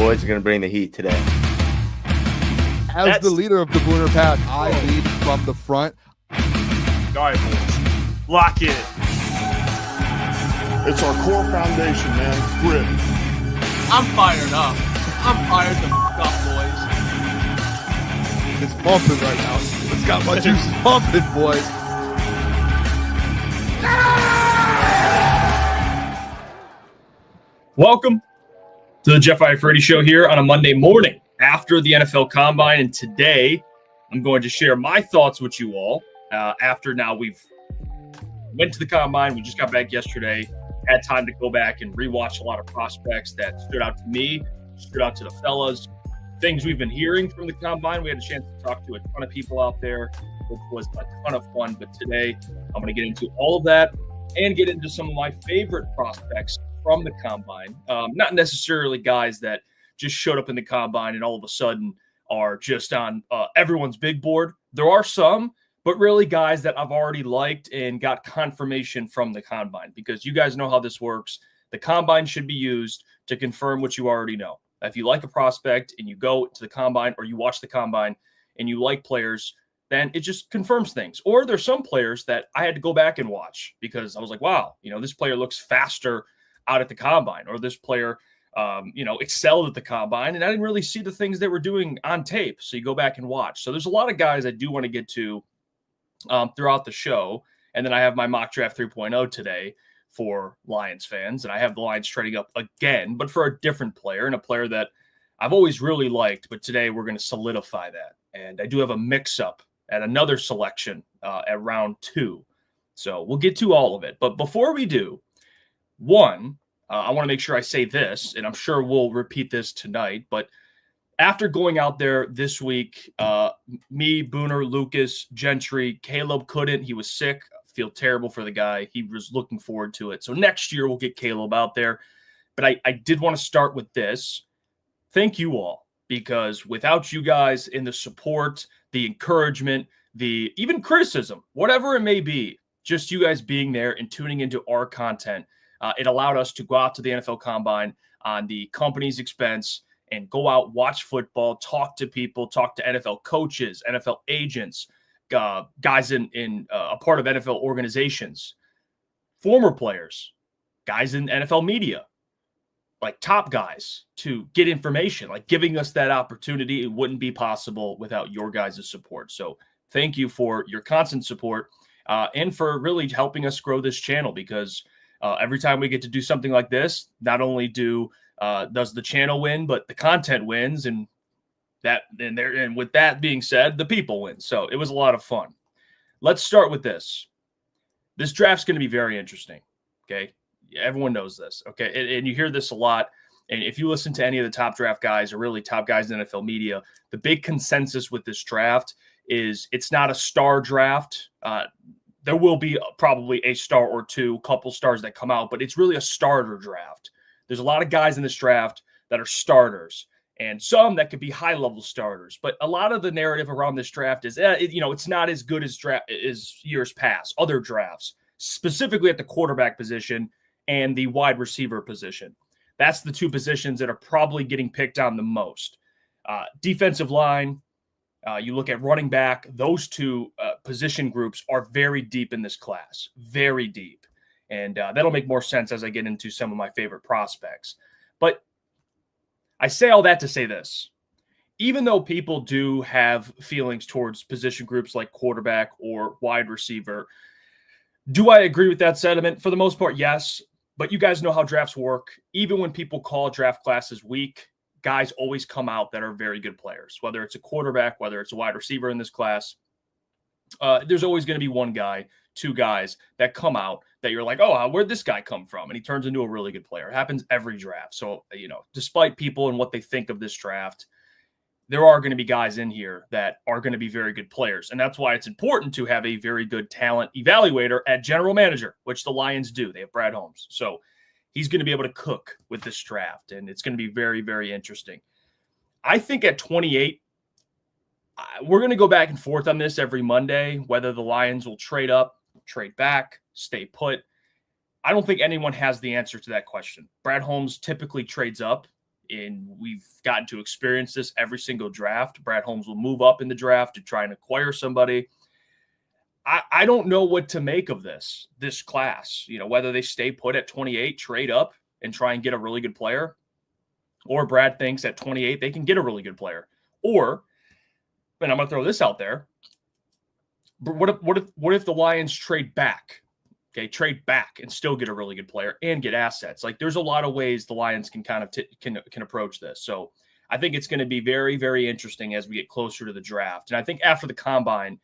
boys are going to bring the heat today. As the leader of the Booner Pack, I lead from the front. All right, boys. Lock in. It's our core foundation, man. Grit. I'm fired up. I'm fired the up, boys. It's pumping right now. It's got my juices pumping, boys. Welcome to the Jeff Iafrate Show here on a Monday morning after the NFL Combine. And today I'm going to share my thoughts with you all after now we've went to the Combine. We just got back yesterday, had time to go back and rewatch a lot of prospects that stood out to me, stood out to the fellas, things we've been hearing from the Combine. We had a chance to talk to a ton of people out there, which was a ton of fun. But today I'm going to get into all of that and get into some of my favorite prospects from the Combine. Not necessarily guys that just showed up in the Combine and all of a sudden are just on everyone's big board. There are some, but really guys that I've already liked and got confirmation from the Combine, because you guys know how this works. The Combine should be used to confirm what you already know. If you like a prospect and you go to the Combine or you watch the Combine and you like players, then it just confirms things. Or there's some players that I had to go back and watch because I was like, wow, this player looks faster out at the Combine, or this player, excelled at the Combine, and I didn't really see the things they were doing on tape. So you go back and watch. So there's a lot of guys I do want to get to throughout the show. And then I have my mock draft 3.0 today for Lions fans. And I have the Lions trading up again, but for a different player and a player that I've always really liked. But today we're going to solidify that. And I do have a mix-up at another selection at round 2. So we'll get to all of it. But before we do, one, I want to make sure I say this, and I'm sure we'll repeat this tonight, but after going out there this week, me, Booner, Lukas, Gentry, Caleb couldn't. He was sick. I feel terrible for the guy. He was looking forward to it. So next year we'll get Caleb out there. But I did want to start with this. Thank you all, because without you guys in the support, the encouragement, the even criticism, whatever it may be, just you guys being there and tuning into our content, it allowed us to go out to the NFL Combine on the company's expense and go out, watch football, talk to people, talk to NFL coaches, NFL agents, guys in a part of NFL organizations, former players, guys in NFL media, like top guys, to get information, like giving us that opportunity. It wouldn't be possible without your guys' support. So thank you for your constant support and for really helping us grow this channel, because every time we get to do something like this, not only does the channel win, but the content wins, and with that being said, the people win. So it was a lot of fun. Let's start with this. This draft's going to be very interesting. Okay, everyone knows this. Okay, and you hear this a lot. And if you listen to any of the top draft guys, or really top guys in NFL media, the big consensus with this draft is it's not a star draft. There will be probably a star or two, couple stars that come out, but it's really a starter draft. There's a lot of guys in this draft that are starters, and some that could be high-level starters. But a lot of the narrative around this draft is, it's not as good as years past, other drafts, specifically at the quarterback position and the wide receiver position. That's the two positions that are probably getting picked on the most. Defensive line, you look at running back, those two position groups are very deep in this class, very deep. And that'll make more sense as I get into some of my favorite prospects. But I say all that to say this. Even though people do have feelings towards position groups like quarterback or wide receiver, do I agree with that sentiment? For the most part, yes. But you guys know how drafts work. Even when people call draft classes weak, guys always come out that are very good players, whether it's a quarterback, whether it's a wide receiver in this class. There's always going to be one guy, two guys that come out that you're like, oh, where'd this guy come from? And he turns into a really good player. It happens every draft. So, despite people and what they think of this draft, there are going to be guys in here that are going to be very good players. And that's why it's important to have a very good talent evaluator at general manager, which the Lions do. They have Brad Holmes. So he's going to be able to cook with this draft, and it's going to be very, very interesting. I think at 28, we're going to go back and forth on this every Monday, whether the Lions will trade up, trade back, stay put. I don't think anyone has the answer to that question. Brad Holmes typically trades up and we've gotten to experience this every single draft. Brad Holmes will move up in the draft to try and acquire somebody. I don't know what to make of this class, whether they stay put at 28, trade up and try and get a really good player, or Brad thinks at 28 they can get a really good player. Or, and I'm going to throw this out there, but what if the Lions trade back? Okay, trade back and still get a really good player and get assets. Like, there's a lot of ways the Lions can kind of can approach this. So I think it's going to be very, very interesting as we get closer to the draft. And I think after the combine,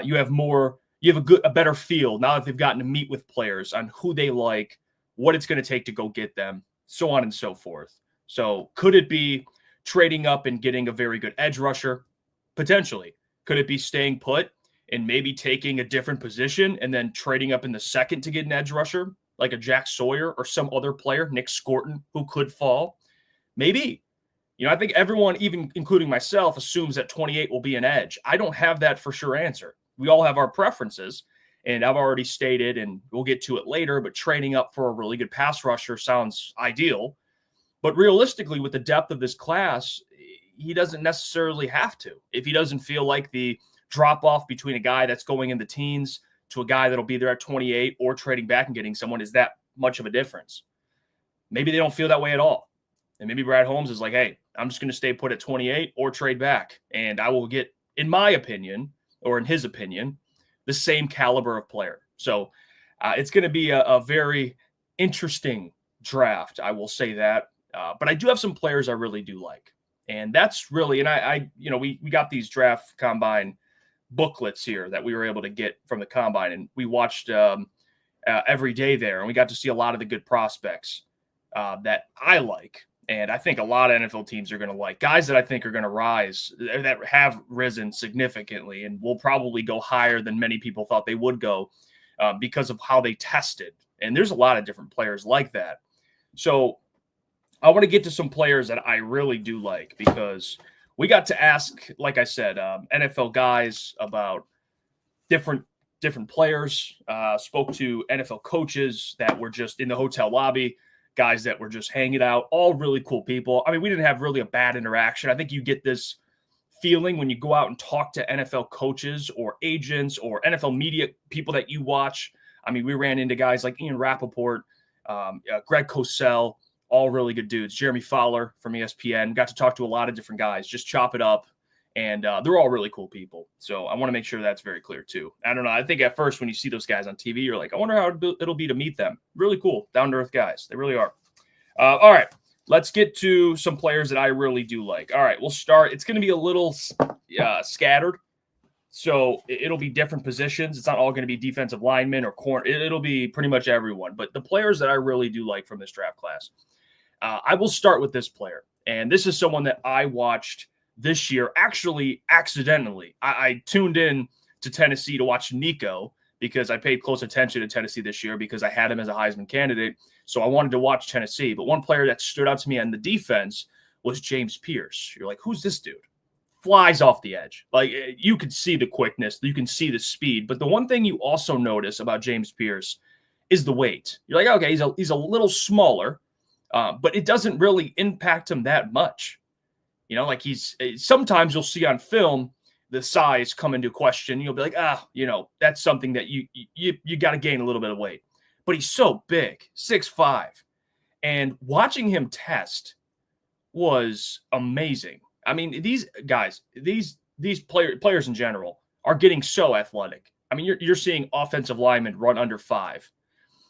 you have a better feel now that they've gotten to meet with players on who they like, what it's going to take to go get them, so on and so forth. So could it be trading up and getting a very good edge rusher? Potentially. Could it be staying put and maybe taking a different position and then trading up in the second to get an edge rusher, like a Jack Sawyer or some other player, Nick Scorton, who could fall? Maybe. I think everyone, even including myself, assumes that 28 will be an edge. I don't have that for sure answer. We all have our preferences, and I've already stated, and we'll get to it later, but trading up for a really good pass rusher sounds ideal. But realistically, with the depth of this class, he doesn't necessarily have to. If he doesn't feel like the drop-off between a guy that's going in the teens to a guy that'll be there at 28 or trading back and getting someone is that much of a difference. Maybe they don't feel that way at all. And maybe Brad Holmes is like, hey, I'm just going to stay put at 28 or trade back. And I will get, in my opinion, or in his opinion, the same caliber of player. So it's going to be a very interesting draft. I will say that. But I do have some players I really do like. And that's really, and we got these draft combine booklets here that we were able to get from the combine. And we watched every day there. And we got to see a lot of the good prospects that I like. And I think a lot of NFL teams are going to like guys that I think are going to rise, that have risen significantly and will probably go higher than many people thought they would go because of how they tested. And there's a lot of different players like that. So I want to get to some players that I really do like because we got to ask, like I said, NFL guys about different players, spoke to NFL coaches that were just in the hotel lobby, guys that were just hanging out, all really cool people. I mean, we didn't have really a bad interaction. I think you get this feeling when you go out and talk to NFL coaches or agents or NFL media people that you watch. I mean, we ran into guys like Ian Rappaport, Greg Cosell, all really good dudes. Jeremy Fowler from ESPN. Got to talk to a lot of different guys, just chop it up. And they're all really cool people. So I want to make sure that's very clear too. I don't know. I think at first when you see those guys on TV, you're like, I wonder how it'll be to meet them. Really cool, down-to-earth guys. They really are. All right, let's get to some players that I really do like. All right, we'll start. It's going to be a little scattered. So it'll be different positions. It's not all going to be defensive linemen or corner. It'll be pretty much everyone. But the players that I really do like from this draft class, I will start with this player. And this is someone that I watched this year, actually accidentally. I tuned in to Tennessee to watch Nico because I paid close attention to Tennessee this year because I had him as a Heisman candidate. So I wanted to watch Tennessee. But one player that stood out to me on the defense was James Pierce. You're like, who's this dude? Flies off the edge. Like, you can see the quickness. You can see the speed. But the one thing you also notice about James Pierce is the weight. You're like, okay, he's a little smaller, but it doesn't really impact him that much. Like sometimes you'll see on film the size come into question. You'll be like, that's something that you got to gain a little bit of weight. But he's so big, 6'5". And watching him test was amazing. I mean, these guys, these players in general are getting so athletic. I mean, you're seeing offensive linemen run under 5.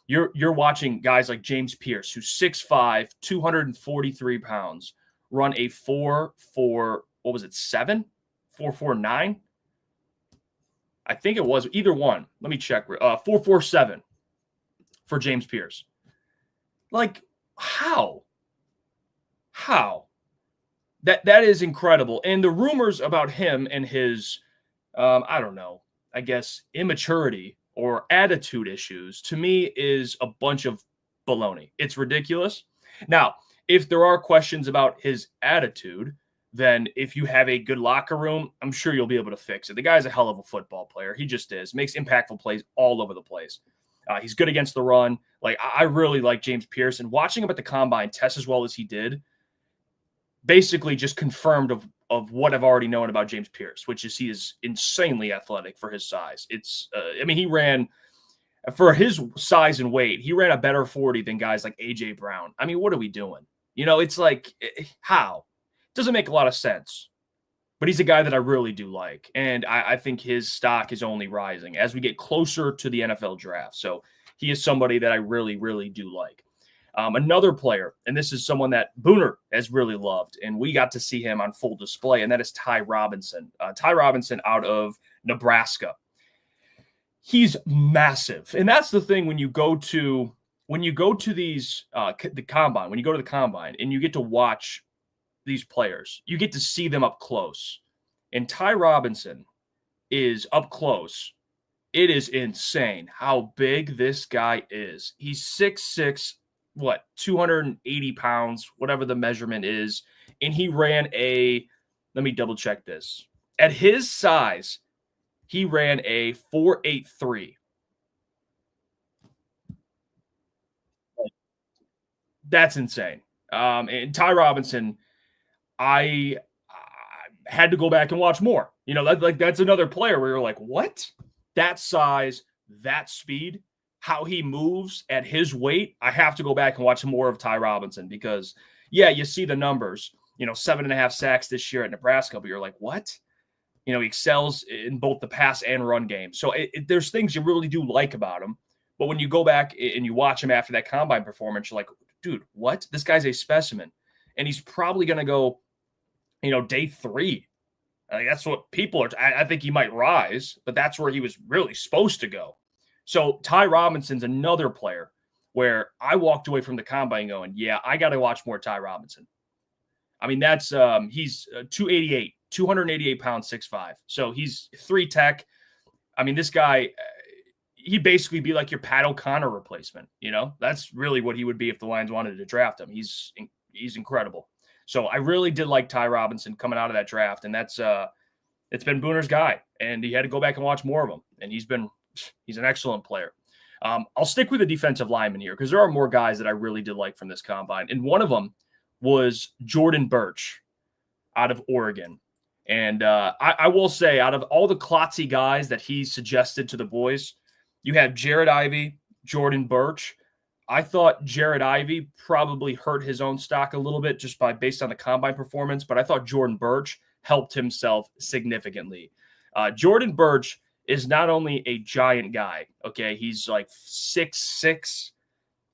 You're watching guys like James Pierce, who's 6'5", 243 pounds, run a 4.49? I think it was either one. Let me check. 4.47 for James Pierce. Like, how? That is incredible. And the rumors about him and his, I don't know, I guess immaturity or attitude issues, to me, is a bunch of baloney. It's ridiculous. Now, if there are questions about his attitude, then if you have a good locker room, I'm sure you'll be able to fix it. The guy's a hell of a football player. He just is. Makes impactful plays all over the place. He's good against the run. Like, I really like James Pierce. And watching him at the combine test as well as he did, basically just confirmed of what I've already known about James Pierce, which is he is insanely athletic for his size. It's, he ran, for his size and weight, he ran a better 40 than guys like A.J. Brown. I mean, what are we doing? It's like, how? It doesn't make a lot of sense. But he's a guy that I really do like. And I think his stock is only rising as we get closer to the NFL draft. So he is somebody that I really, really do like. Another player, and this is someone that Booner has really loved, and we got to see him on full display, and that is Ty Robinson. Ty Robinson out of Nebraska. He's massive. And that's the thing when you go to these the combine, when you go to the combine and you get to watch these players, you get to see them up close. And Ty Robinson is up close. It is insane how big this guy is. He's 6'6", 280 pounds, whatever the measurement is. And he ran let me double check this. At his size, he ran a 4.83. That's insane. And Ty Robinson, I had to go back and watch more. That's another player where you're like, what? That size, that speed, how he moves at his weight. I have to go back and watch more of Ty Robinson because, yeah, you see the numbers, 7.5 sacks this year at Nebraska, but you're like, what? He excels in both the pass and run game. So there's things you really do like about him. But when you go back and you watch him after that combine performance, you're like, dude, what? This guy's a specimen. And he's probably going to go, day 3. That's what people are. I think he might rise, but that's where he was really supposed to go. So Ty Robinson's another player where I walked away from the combine going, yeah, I got to watch more Ty Robinson. I mean, that's he's 288 pounds, 6'5". So he's 3 tech. I mean, this guy, he'd basically be like your Pat O'Connor replacement. That's really what he would be if the Lions wanted to draft him. He's incredible. So I really did like Ty Robinson coming out of that draft, and that's it's been Booner's guy, and he had to go back and watch more of him, and he's an excellent player. I'll stick with the defensive lineman here because there are more guys that I really did like from this combine, and one of them was Jordan Birch out of Oregon. And I will say, out of all the klotzy guys that he suggested to the boys, you had Jared Ivey, Jordan Birch. I thought Jared Ivey probably hurt his own stock a little bit just based on the combine performance, but I thought Jordan Birch helped himself significantly. Jordan Birch is not only a giant guy, okay? He's like 6'6".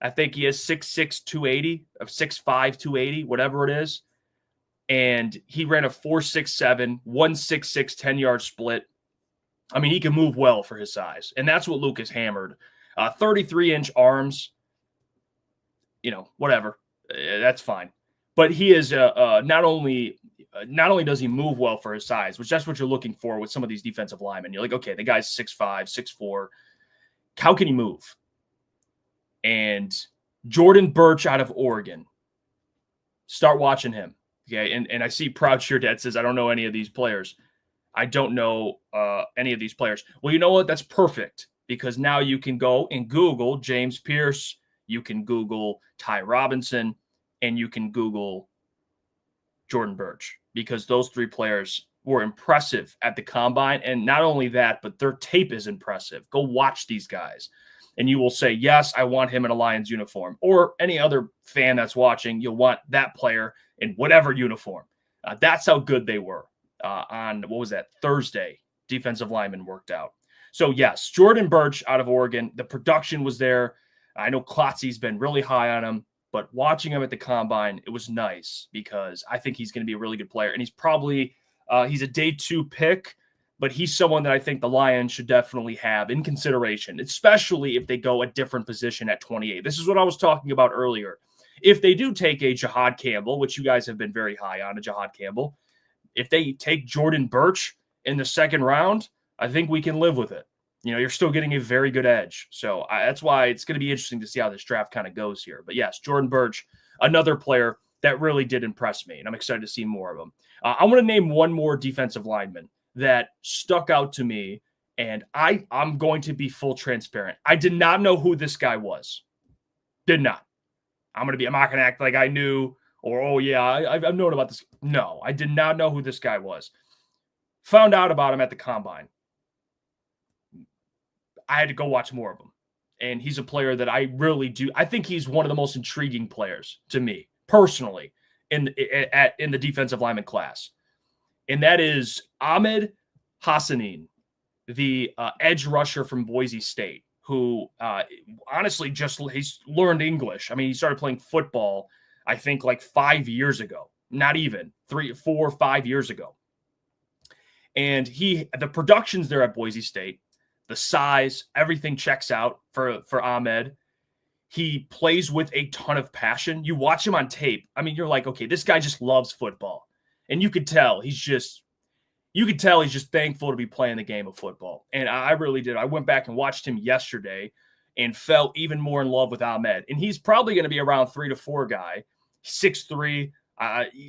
I think he is 6'6", 280, or 6'5", 280, whatever it is. And he ran a 4.67, 1.66, 10-yard split. I mean, he can move well for his size, and that's what Lukas hammered. 33-inch arms, whatever. That's fine. But he is not only does he move well for his size, which that's what you're looking for with some of these defensive linemen. You're like, okay, the guy's 6'5", 6'4". How can he move? And Jordan Birch out of Oregon, start watching him. Okay, and I see Proud Cheer Dad says, I don't know any of these players. I don't know any of these players. Well, you know what? That's perfect because now you can go and Google James Pierce. You can Google Ty Robinson, and you can Google Jordan Birch because those 3 players were impressive at the combine. And not only that, but their tape is impressive. Go watch these guys. And you will say, yes, I want him in a Lions uniform. Or any other fan that's watching, you'll want that player in whatever uniform. That's how good they were on, Thursday, defensive lineman worked out. So, yes, Jordan Birch out of Oregon, the production was there. I know Klotzy's been really high on him, but watching him at the combine, it was nice because I think he's going to be a really good player. And he's probably he's a day 2 pick, but he's someone that I think the Lions should definitely have in consideration, especially if they go a different position at 28. This is what I was talking about earlier. If they do take a Jahad Campbell, which you guys have been very high on, a Jahad Campbell, if they take Jordan Birch in the 2nd round, I think we can live with it. You're still getting a very good edge. So that's why it's going to be interesting to see how this draft kind of goes here. But yes, Jordan Birch, another player that really did impress me, and I'm excited to see more of them. I want to name one more defensive lineman that stuck out to me, and I'm going to be full transparent. I did not know who this guy was. Did not. I'm not going to act like I knew or, oh, yeah, I've known about this. No, I did not know who this guy was. Found out about him at the Combine. I had to go watch more of him. And he's a player that I really do. I think he's one of the most intriguing players to me, personally, in the defensive lineman class. And that is Ahmed Hassanin, the edge rusher from Boise State, who honestly he's learned English. I mean, he started playing football, I think, like 5 years ago. Not even 3, 4, 5 years ago. And the production's there at Boise State. The size, everything checks out for Ahmed. He plays with a ton of passion. You watch him on tape. I mean, you're like, okay, this guy just loves football. And you could tell he's just thankful to be playing the game of football. And I really did. I went back and watched him yesterday and fell even more in love with Ahmed. And he's probably going to be around 3 to 4 guy, 6'3".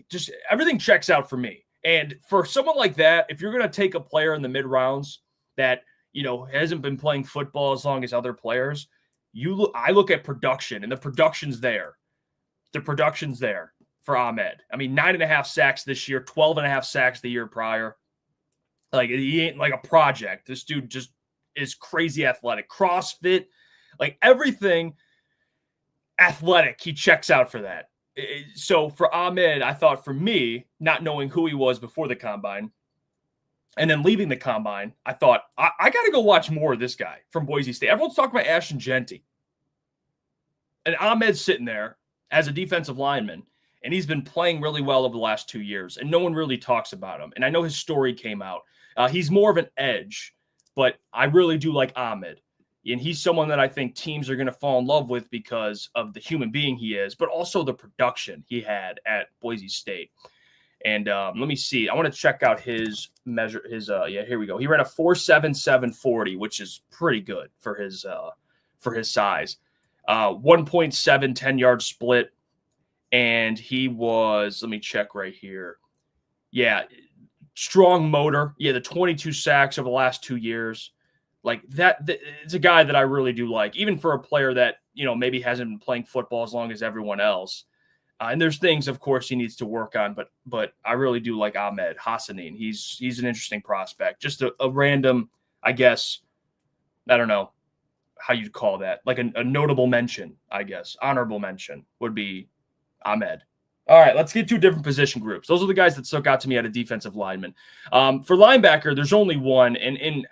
Just everything checks out for me. And for someone like that, if you're going to take a player in the mid rounds that, hasn't been playing football as long as other players, I look at production, and the production's there. The production's there for Ahmed. I mean, 9.5 sacks this year, 12.5 sacks the year prior. Like, he ain't like a project. This dude just is crazy athletic. CrossFit, like everything athletic, he checks out for that. So for Ahmed, I thought, for me, not knowing who he was before the Combine, and then leaving the Combine, I thought, I got to go watch more of this guy from Boise State. Everyone's talking about Ashton Gentry. And Ahmed's sitting there as a defensive lineman, and he's been playing really well over the last 2 years, and no one really talks about him. And I know his story came out. He's more of an edge, but I really do like Ahmed. And he's someone that I think teams are going to fall in love with because of the human being he is, but also the production he had at Boise State. And let me see. I want to check out his measure. Here we go. He ran a 4.77 40, which is pretty good for his size. 1.7 10-yard split, and he was. Let me check right here. Yeah, strong motor. Yeah, the 22 sacks over the last 2 years. Like that, it's a guy that I really do like, even for a player that maybe hasn't been playing football as long as everyone else. And there's things, of course, he needs to work on, but I really do like Ahmed Hassanin. He's an interesting prospect. Just a random, I guess, I don't know how you'd call that, like a notable mention, I guess. Honorable mention would be Ahmed. All right, let's get 2 different position groups. Those are the guys that stuck out to me at a defensive lineman. For linebacker, there's only one, and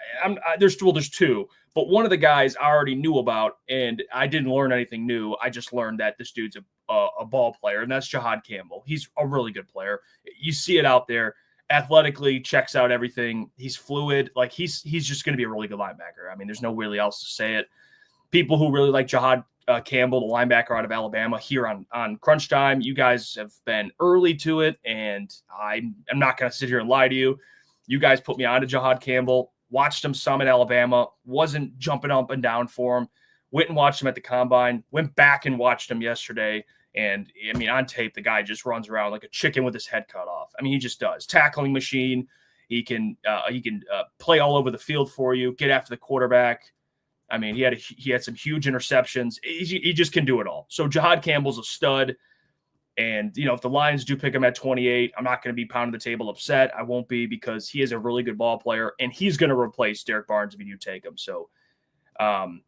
there's 2, but one of the guys I already knew about, and I didn't learn anything new. I just learned that this dude's a ball player, and that's Jahad Campbell. He's a really good player. You see it out there. Athletically, checks out everything. He's fluid. Like, he's just going to be a really good linebacker. I mean, there's no really else to say it. People who really like Jahad Campbell, the linebacker out of Alabama, here on Crunch Time, you guys have been early to it, and I'm not going to sit here and lie to you. You guys put me on to Jahad Campbell, watched him some at Alabama, wasn't jumping up and down for him, went and watched him at the Combine, went back and watched him yesterday, and, I mean, on tape, the guy just runs around like a chicken with his head cut off. I mean, he just does. Tackling machine. He can play all over the field for you, get after the quarterback. I mean, he had some huge interceptions. He just can do it all. So Jahad Campbell's a stud. And, if the Lions do pick him at 28, I'm not going to be pounding the table upset. I won't be, because he is a really good ball player, and he's going to replace Derek Barnes if you do take him. So, and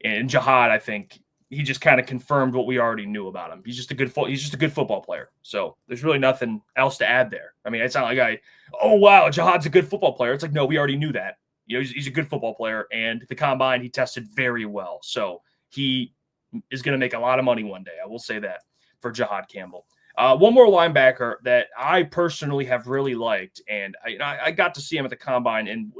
Jahad, I think he just kind of confirmed what we already knew about him. He's just a good football player. So there's really nothing else to add there. I mean, it's not like oh, wow, Jahad's a good football player. It's like, no, we already knew that. He's a good football player, and the Combine, he tested very well. So he is going to make a lot of money one day. I will say that for Jahad Campbell. One more linebacker that I personally have really liked, and I got to see him at the Combine and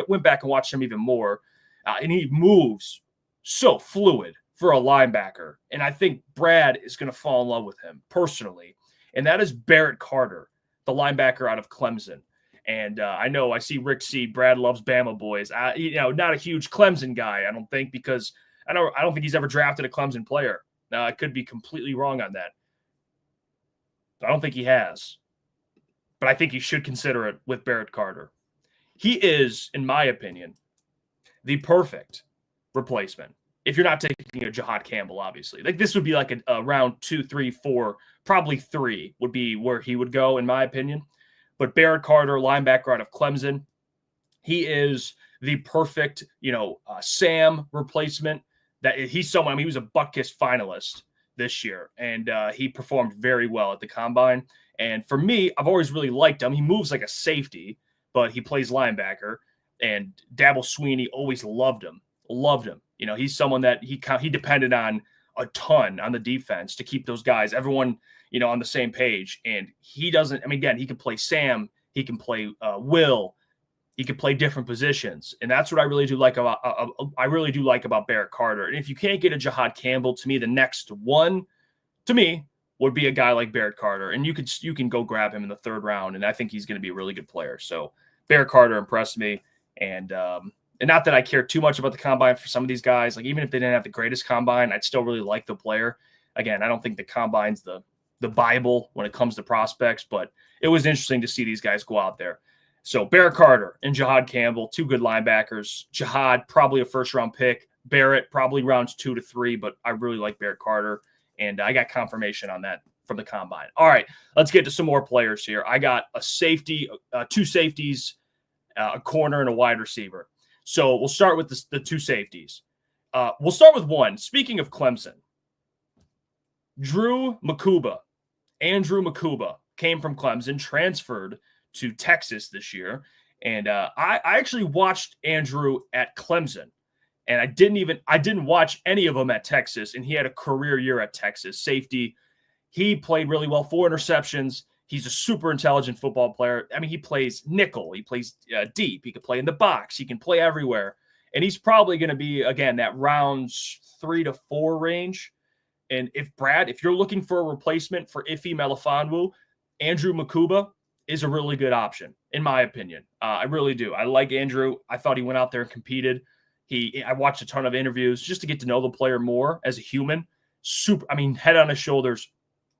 went back and watched him even more, and he moves so fluid for a linebacker, and I think Brad is going to fall in love with him personally, and that is Barrett Carter, the linebacker out of Clemson. And I know I see Rick C. Brad loves Bama boys. Not a huge Clemson guy, I don't think, because I don't think he's ever drafted a Clemson player. I could be completely wrong on that. I don't think he has, but I think he should consider it with Barrett Carter. He is, in my opinion, the perfect replacement. if you're not taking a Jihad Campbell, obviously. Like this would be like a round 2, 3, 4, probably 3 would be where he would go, in my opinion. But Barrett Carter, linebacker out of Clemson, he is the perfect, Sam replacement. That he's someone. I mean, he was a Butkus finalist this year, and he performed very well at the combine. And for me, I've always really liked him. He moves like a safety, but he plays linebacker. And Dabble Sweeney always loved him. He's someone that he depended on a ton on the defense to keep those guys, everyone, on the same page. And he doesn't. I mean, again, he can play Sam. He can play Will. He could play different positions, and that's what I really do like about Barrett Carter. And if you can't get a Jihad Campbell, to me, the next one to me would be a guy like Barrett Carter, and you can go grab him in the 3rd round, and I think he's going to be a really good player. So Barrett Carter impressed me, and not that I care too much about the combine for some of these guys. Like even if they didn't have the greatest combine, I'd still really like the player. Again, I don't think the combine's the Bible when it comes to prospects, but it was interesting to see these guys go out there. So Barrett Carter and Jihad Campbell, 2 good linebackers. Jihad, probably a 1st-round pick. Barrett, probably rounds 2 to 3, but I really like Barrett Carter, and I got confirmation on that from the combine. All right, let's get to some more players here. I got a safety, 2 safeties, a corner, and a wide receiver. So we'll start with the 2 safeties. We'll start with one. Speaking of Clemson, Andrew Mukuba came from Clemson, transferred to Texas this year. And I actually watched Andrew at Clemson, and I didn't watch any of them at Texas. And he had a career year at Texas. Safety. He played really well, 4 interceptions. He's a super intelligent football player. I mean, he plays nickel. He plays deep. He can play in the box. He can play everywhere. And he's probably going to be, again, that rounds 3 to 4 range. And if you're looking for a replacement for Ife Melifonwu, Andrew Mukuba is a really good option, in my opinion. I really do. I like Andrew. I thought he went out there and competed. I watched a ton of interviews just to get to know the player more as a human. Head on his shoulders.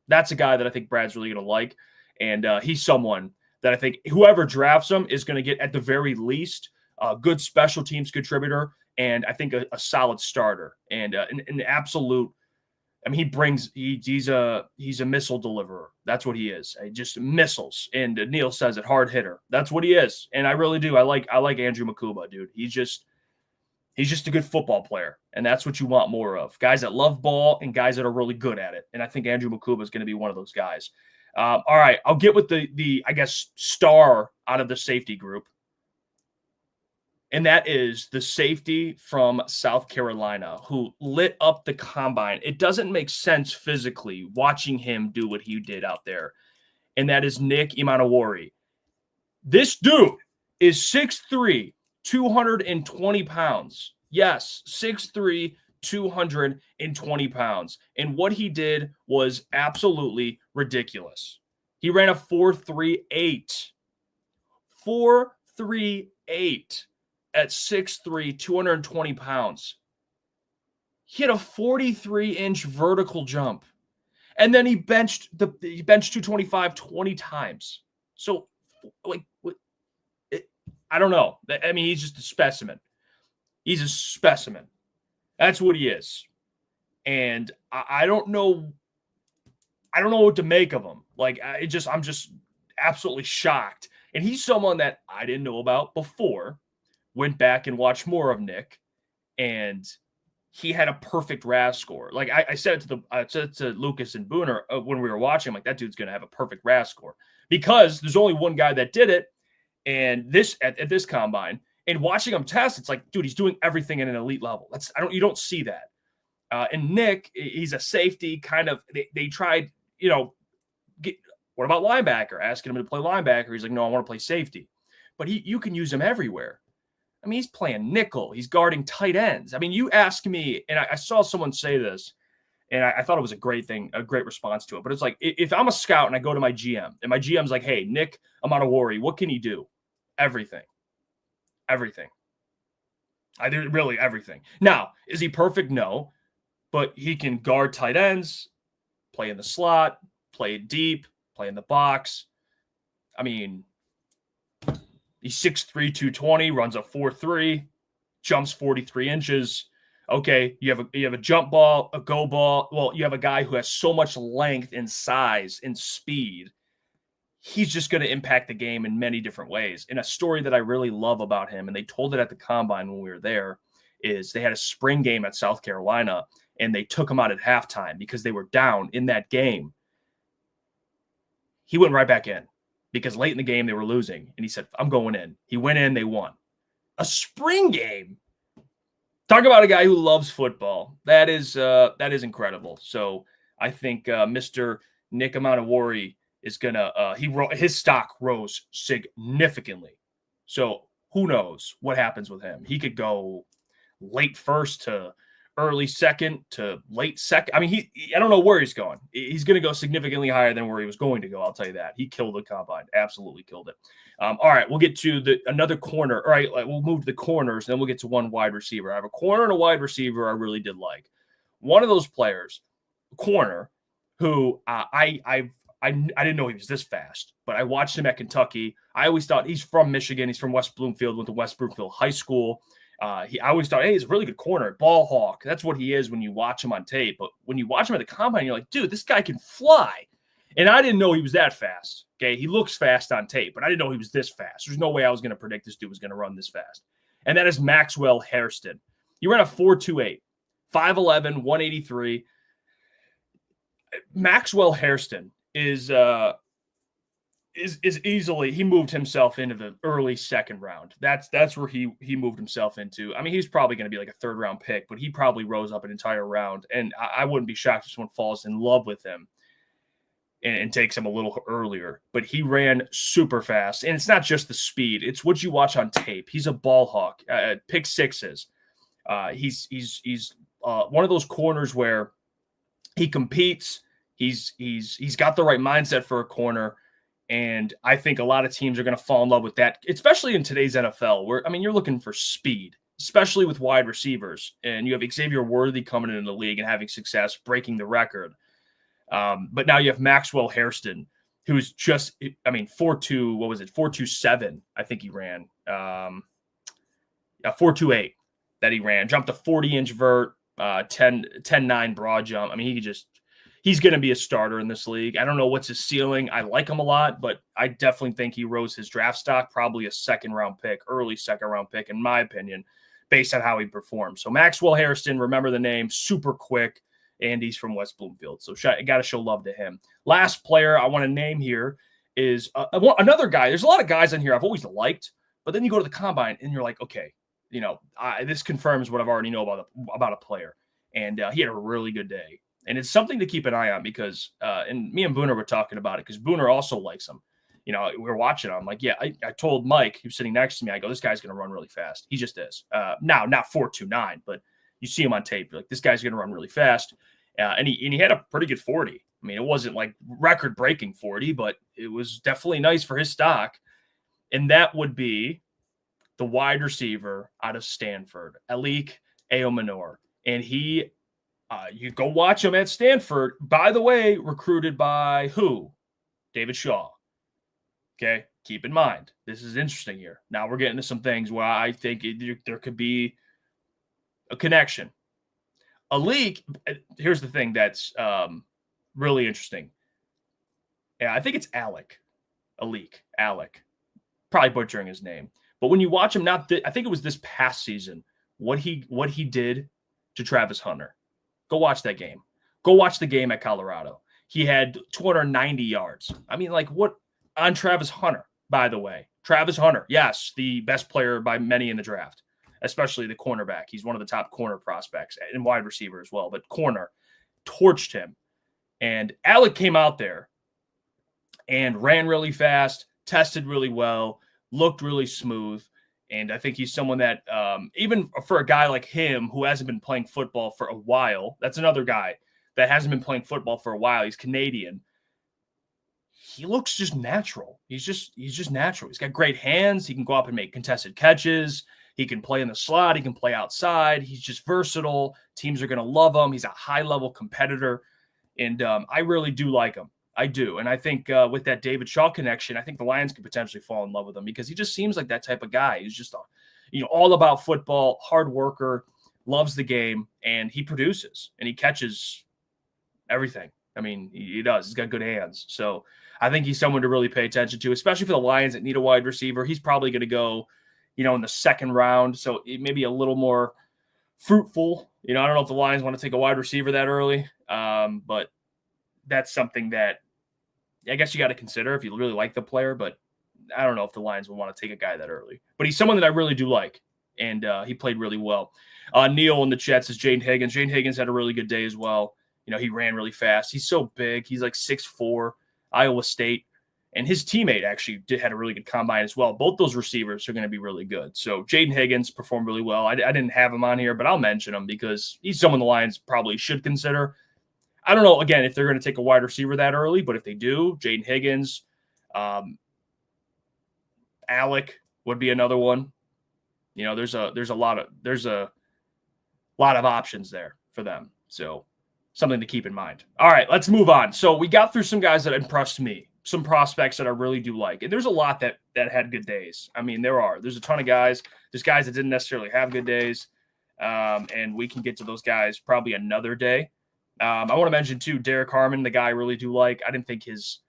That's a guy that I think Brad's really going to like. And he's someone that I think whoever drafts him is going to get, at the very least, a good special teams contributor, and I think a solid starter and an absolute. I mean, he's a missile deliverer. That's what he is. Just missiles. And Neil says it, hard hitter. That's what he is. And I really do. I like Andrew Mukuba, dude. He's just a good football player. And that's what you want more of. Guys that love ball and guys that are really good at it. And I think Andrew Mukuba is going to be one of those guys. All right. I'll get with the I guess, star out of the safety group. And that is the safety from South Carolina who lit up the combine. It doesn't make sense physically watching him do what he did out there. And that is Nick Imanowori. This dude is 6'3", 220 pounds. Yes, 6'3", 220 pounds. And what he did was absolutely ridiculous. He ran a 4.38. 4.38. At 6'3", 220 pounds. He had a 43-inch vertical jump. And then he benched 225 20 times. So, I don't know. I mean, he's just a specimen. He's a specimen. That's what he is. And I don't know. I don't know what to make of him. I'm just absolutely shocked. And he's someone that I didn't know about before. Went back and watched more of Nick, and he had a perfect RAS score. Like I said it to Lukas and Booner when we were watching, like that dude's going to have a perfect RAS score because there's only one guy that did it, and at this combine. And watching him test, it's like, dude, he's doing everything at an elite level. You don't see that. And Nick, he's a safety kind of. They tried, what about linebacker? Asking him to play linebacker, he's like, no, I want to play safety. But you can use him everywhere. I mean, he's playing nickel. He's guarding tight ends. I mean, you ask me, and I saw someone say this, and I thought it was a great thing, a great response to it. But it's like, if I'm a scout and I go to my GM, and my GM's like, hey, Nick Imanowori, what can he do? Everything. Really everything. Now, is he perfect? No. But he can guard tight ends, play in the slot, play deep, play in the box. I mean, he's 6'3", 220, runs a 4.3, jumps 43 inches. Okay, you have a jump ball, a go ball. Well, you have a guy who has so much length and size and speed. He's just going to impact the game in many different ways. And a story that I really love about him, and they told it at the Combine when we were there, is they had a spring game at South Carolina, and they took him out at halftime because they were down in that game. He went right back in because late in the game they were losing, and he said, I'm going in. He went in, they won. A spring game. Talk about a guy who loves football. That is incredible. So I think Mr. Nick Amanawori is gonna his stock rose significantly. So who knows what happens with him? He could go late first to early second to late second. I mean, I don't know where he's going. He's going to go significantly higher than where he was going to go. I'll tell you that. He killed the combine. Absolutely killed it. All right, we'll get to another corner. All right, we'll move to the corners, then we'll get to one wide receiver. I have a corner and a wide receiver I really did like. One of those players, corner, who I didn't know he was this fast, but I watched him at Kentucky. I always thought he's from Michigan. He's from West Bloomfield, went to West Bloomfield High School. I always thought, hey, he's a really good corner, ball hawk. That's what he is when you watch him on tape. But when you watch him at the combine, you're like, dude, this guy can fly. And I didn't know he was that fast. Okay, he looks fast on tape, but I didn't know he was this fast. There's no way I was going to predict this dude was going to run this fast. And that is Maxwell Hairston. He ran a 4.28, 5'11", 183. Maxwell Hairston is easily, he moved himself into the early second round. That's where he moved himself into. I mean, he's probably going to be like a third round pick, but he probably rose up an entire round. And I wouldn't be shocked if someone falls in love with him and takes him a little earlier. But he ran super fast, and it's not just the speed; it's what you watch on tape. He's a ball hawk. Pick sixes. He's one of those corners where he competes. He's got the right mindset for a corner. And I think a lot of teams are going to fall in love with that, especially in today's NFL, where, I mean, you're looking for speed, especially with wide receivers. And you have Xavier Worthy coming into the league and having success, breaking the record. But now you have Maxwell Hairston, who's just, I mean, 4.2, what was it? 4.27, I think he ran. 4.28 that he ran. Jumped a 40-inch vert, 10.9 broad jump. I mean, he's going to be a starter in this league. I don't know what's his ceiling. I like him a lot, but I definitely think he rose his draft stock, probably a second-round pick, early second-round pick, in my opinion, based on how he performed. So Maxwell Hairston, remember the name, super quick, and he's from West Bloomfield. So I got to show love to him. Last player I want to name here is another guy. There's a lot of guys in here I've always liked, but then you go to the combine, and you're like, okay, you know, this confirms what I've already know about a player. And he had a really good day. And it's something to keep an eye on because, and me and Booner were talking about it because Booner also likes him. You know, we were watching him. I'm like, yeah, I told Mike, who's sitting next to me, I go, this guy's going to run really fast. He just is. Now, not 4.29, but you see him on tape. You're like, this guy's going to run really fast. And he had a pretty good 40. I mean, it wasn't like record-breaking 40, but it was definitely nice for his stock. And that would be the wide receiver out of Stanford, Alik Eomanor. And he, you go watch him at Stanford, by the way, recruited by who? David Shaw. Okay, keep in mind, this is interesting here. Now we're getting to some things where I think there could be a connection. Alik, here's the thing that's really interesting. Yeah, I think it's Alik. Probably butchering his name. But when you watch him, I think it was this past season, what he did to Travis Hunter. Go watch that game. Go watch the game at Colorado. He had 290 yards. I mean, like what on Travis Hunter, by the way. Travis Hunter, yes, the best player by many in the draft, especially the cornerback. He's one of the top corner prospects and wide receiver as well, but corner torched him. And Alec came out there and ran really fast, tested really well, looked really smooth. And I think he's someone that, even for a guy like him who hasn't been playing football for a while, that's another guy that hasn't been playing football for a while. He's Canadian. He looks just natural. He's just natural. He's got great hands. He can go up and make contested catches. He can play in the slot. He can play outside. He's just versatile. Teams are going to love him. He's a high-level competitor. And I really do like him. I do. And I think with that David Shaw connection, I think the Lions could potentially fall in love with him because he just seems like that type of guy. He's just, all about football, hard worker, loves the game, and he produces, and he catches everything. I mean, he does. He's got good hands. So I think he's someone to really pay attention to, especially for the Lions that need a wide receiver. He's probably going to go, in the second round. So it may be a little more fruitful. I don't know if the Lions want to take a wide receiver that early, but that's something that I guess you got to consider if you really like the player. But I don't know if the Lions will want to take a guy that early. But he's someone that I really do like, and he played really well. Neil in the chat says Jaden Higgins. Jaden Higgins had a really good day as well. He ran really fast. He's so big. He's like 6'4", Iowa State. And his teammate actually had a really good combine as well. Both those receivers are going to be really good. So Jaden Higgins performed really well. I didn't have him on here, but I'll mention him because he's someone the Lions probably should consider. I don't know, again, if they're going to take a wide receiver that early, but if they do, Jaden Higgins, Alec would be another one. There's a lot of options there for them. So something to keep in mind. All right, let's move on. So we got through some guys that impressed me, some prospects that I really do like. And there's a lot that had good days. I mean, there's a ton of guys. There's guys that didn't necessarily have good days. And we can get to those guys probably another day. I want to mention too, Derek Harmon, the guy I really do like. I didn't think his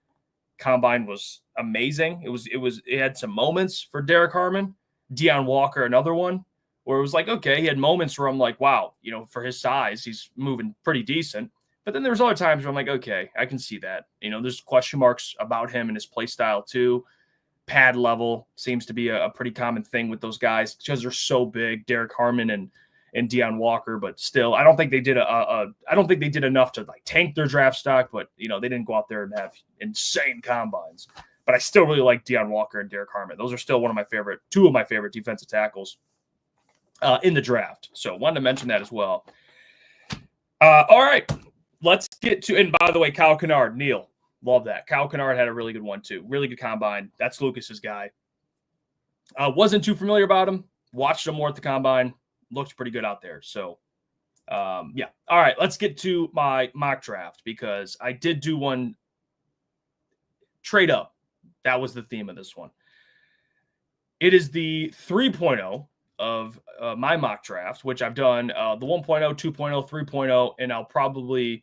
combine was amazing. It had some moments for Derek Harmon. Deion Walker, another one, where it was like, okay, he had moments where I'm like, wow, for his size, he's moving pretty decent. But then there's other times where I'm like, okay, I can see that. There's question marks about him and his play style too. Pad level seems to be a pretty common thing with those guys because they're so big, Derek Harmon and Deion Walker. But still, I don't think they did I don't think they did enough to like tank their draft stock. But they didn't go out there and have insane combines. But I still really like Deion Walker and Derek Harmon. Those are still two of my favorite defensive tackles in the draft. So wanted to mention that as well. All right, let's get to, and by the way, Kyle Kennard, Neil, love that. Kyle Kennard had a really good one too. Really good combine. That's Lucas's guy. Wasn't too familiar about him. Watched him more at the combine. Looked pretty good out there. So, yeah. All right, let's get to my mock draft because I did do one trade up. That was the theme of this one. It is the 3.0 of my mock draft, which I've done the 1.0, 2.0, 3.0, and I'll probably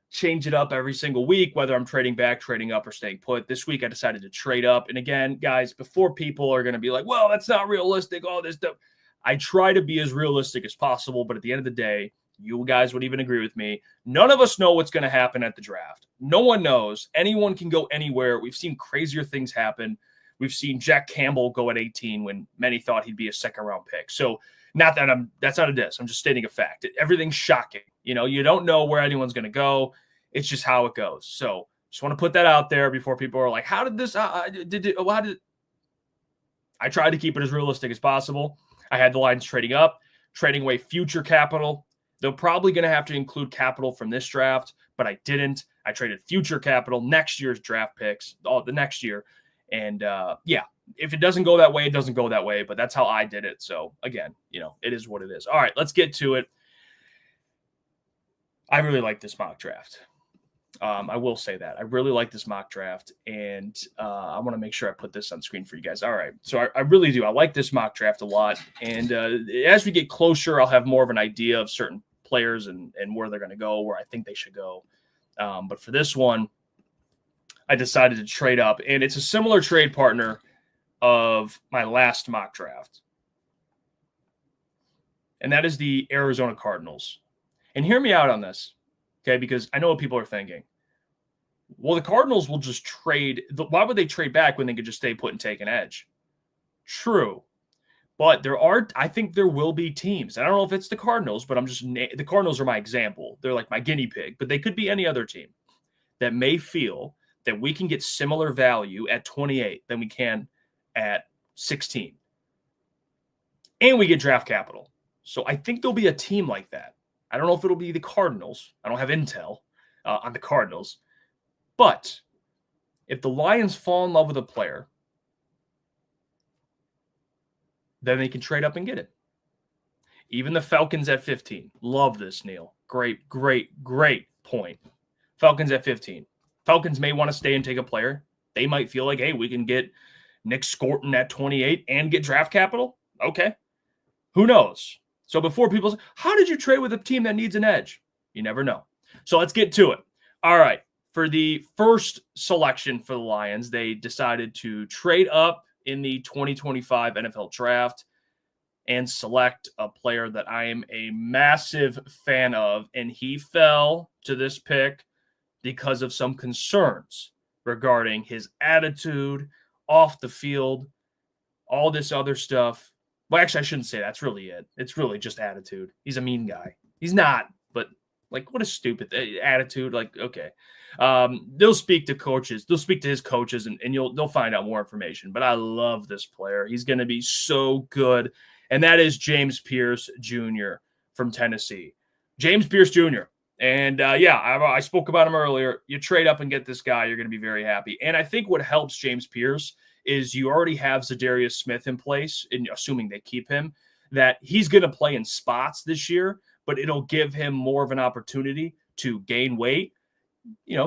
change it up every single week, whether I'm trading back, trading up, or staying put. This week I decided to trade up. And again, guys, before people are going to be like, well, that's not realistic, all this stuff, I try to be as realistic as possible. But at the end of the day, you guys would even agree with me. None of us know what's going to happen at the draft. No one knows. Anyone can go anywhere. We've seen crazier things happen. We've seen Jack Campbell go at 18 when many thought he'd be a second-round pick. So that's not a diss. I'm just stating a fact. Everything's shocking. You don't know where anyone's going to go. It's just how it goes. So just want to put that out there before people are like, how did this, how did I tried to keep it as realistic as possible. I had the Lions trading up, trading away future capital. They're probably going to have to include capital from this draft, but I didn't. I traded future capital, next year's draft picks, the next year. And yeah, if it doesn't go that way, it doesn't go that way, but that's how I did it. So again, it is what it is. All right, let's get to it. I really like this mock draft. I will say that. I really like this mock draft, and I want to make sure I put this on screen for you guys. All right, so I really do. I like this mock draft a lot, and as we get closer, I'll have more of an idea of certain players and where they're going to go, where I think they should go. But for this one, I decided to trade up, and it's a similar trade partner of my last mock draft, and that is the Arizona Cardinals. And hear me out on this, okay, because I know what people are thinking. Well, the Cardinals will just trade. Why would they trade back when they could just stay put and take an edge? True. But I think there will be teams. I don't know if it's the Cardinals, but the Cardinals are my example. They're like my guinea pig, but they could be any other team that may feel that we can get similar value at 28 than we can at 16. And we get draft capital. So I think there'll be a team like that. I don't know if it'll be the Cardinals. I don't have intel on the Cardinals. But if the Lions fall in love with a player, then they can trade up and get it. Even the Falcons at 15. Love this, Neil. Great, great, great point. Falcons at 15. Falcons may want to stay and take a player. They might feel like, hey, we can get Nick Scorton at 28 and get draft capital. Okay. Who knows? So before people say, how did you trade with a team that needs an edge? You never know. So let's get to it. All right. For the first selection for the Lions, they decided to trade up in the 2025 NFL Draft and select a player that I am a massive fan of. And he fell to this pick because of some concerns regarding his attitude off the field, all this other stuff. Well, actually, I shouldn't say that's really it. It's really just attitude. He's a mean guy. He's not, but like, what a stupid attitude. Like, okay. They'll speak to coaches. They'll speak to his coaches, and they'll find out more information. But I love this player. He's going to be so good. And that is James Pierce Jr. from Tennessee. James Pierce Jr. And I spoke about him earlier. You trade up and get this guy, you're going to be very happy. And I think what helps James Pierce is you already have Zadarius Smith in place, and assuming they keep him, that he's going to play in spots this year, but it'll give him more of an opportunity to gain weight,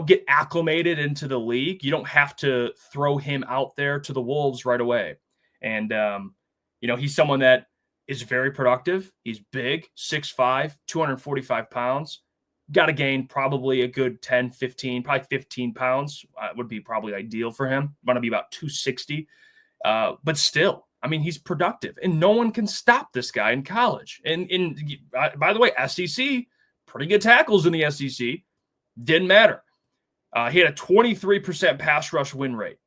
get acclimated into the league. You don't have to throw him out there to the wolves right away. And, he's someone that is very productive. He's big, 6'5", 245 pounds. Got to gain probably a good 10, 15, probably 15 pounds would be probably ideal for him. Want to be about 260. But still, I mean, he's productive, and no one can stop this guy in college. And by the way, SEC, pretty good tackles in the SEC. Didn't matter. He had a 23% pass rush win rate.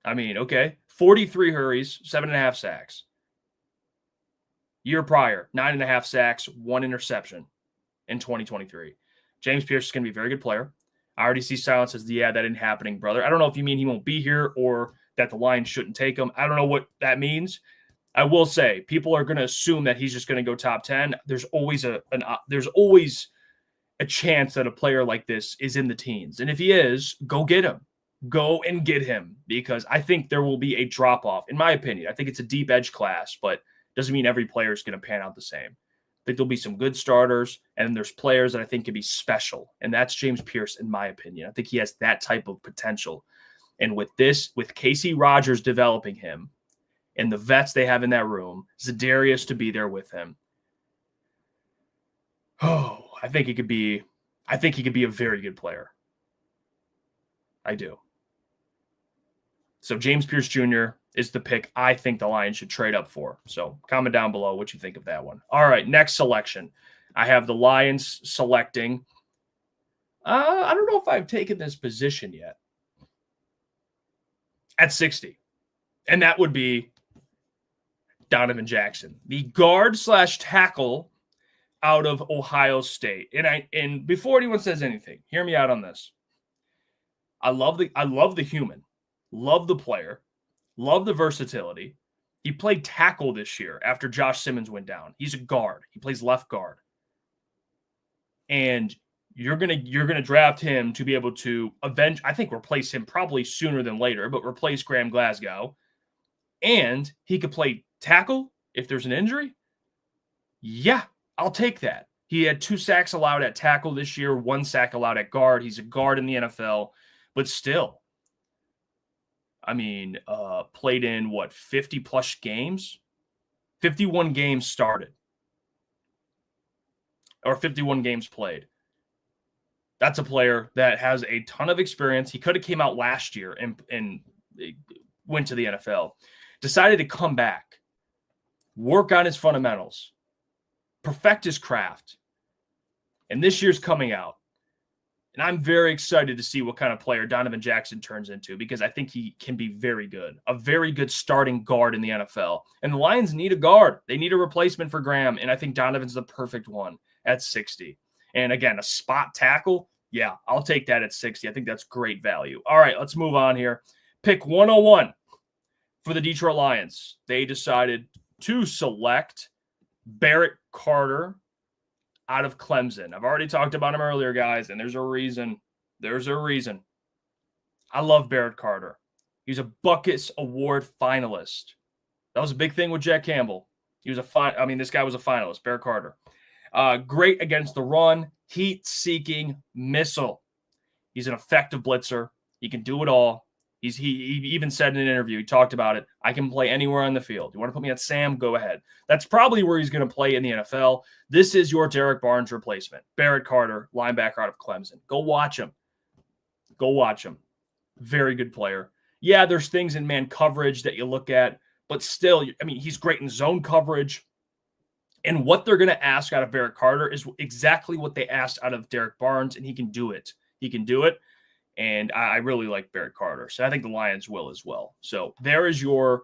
I mean, okay, 43 hurries, 7.5 sacks. Year prior, 9.5 sacks, 1 interception in 2023. James Pierce is going to be a very good player. I already see silence says, yeah, that ain't happening, brother. I don't know if you mean he won't be here or that the Lions shouldn't take him. I don't know what that means. I will say people are going to assume that he's just going to go top 10. There's always a chance that a player like this is in the teens. And if he is, go get him. Go and get him, because I think there will be a drop-off, in my opinion. I think it's a deep edge class, but doesn't mean every player is going to pan out the same. I think there'll be some good starters, and there's players that I think can be special, and that's James Pierce, in my opinion. I think he has that type of potential. And with Casey Rogers developing him and the vets they have in that room, Zadarius to be there with him, I think he could be a very good player. I do. So James Pierce Jr. is the pick I think the Lions should trade up for. So comment down below what you think of that one. All right, next selection. I have the Lions selecting. I don't know if I've taken this position yet. At 60. And that would be Donovan Jackson, the guard/tackle out of Ohio State. And before anyone says anything, hear me out on this. I love the human. Love the player. Love the versatility. He played tackle this year after Josh Simmons went down. He's a guard. He plays left guard. And you're gonna draft him to be able to replace him probably sooner than later, but replace Graham Glasgow. And he could play tackle if there's an injury. Yeah, I'll take that. He had 2 sacks allowed at tackle this year, 1 sack allowed at guard. He's a guard in the NFL, but still, I mean, played in 50 plus games? 51 games started. Or 51 games played. That's a player that has a ton of experience. He could have came out last year and went to the NFL. Decided to come back, work on his fundamentals, perfect his craft. And this year's coming out. And I'm very excited to see what kind of player Donovan Jackson turns into, because I think he can be very good. A very good starting guard in the NFL. And the Lions need a guard. They need a replacement for Graham. And I think Donovan's the perfect one at 60. And again, a spot tackle. Yeah, I'll take that at 60. I think that's great value. All right, let's move on here. Pick 101 for the Detroit Lions. They decided to select Barrett Carter out of Clemson. I've already talked about him earlier, guys, and there's a reason. There's a reason. I love Barrett Carter. He's a Buckets Award finalist. That was a big thing with Jack Campbell. This guy was a finalist, Barrett Carter. Great against the run, heat-seeking missile. He's an effective blitzer. He can do it all. He even said in an interview, he talked about it. I can play anywhere on the field. You want to put me at Sam? Go ahead. That's probably where he's going to play in the NFL. This is your Derek Barnes replacement. Barrett Carter, linebacker out of Clemson. Go watch him. Go watch him. Very good player. Yeah, there's things in man coverage that you look at, but still, I mean, he's great in zone coverage. And what they're going to ask out of Barrett Carter is exactly what they asked out of Derek Barnes, and he can do it. He can do it. And I really like Barrett Carter. So I think the Lions will as well. So there is your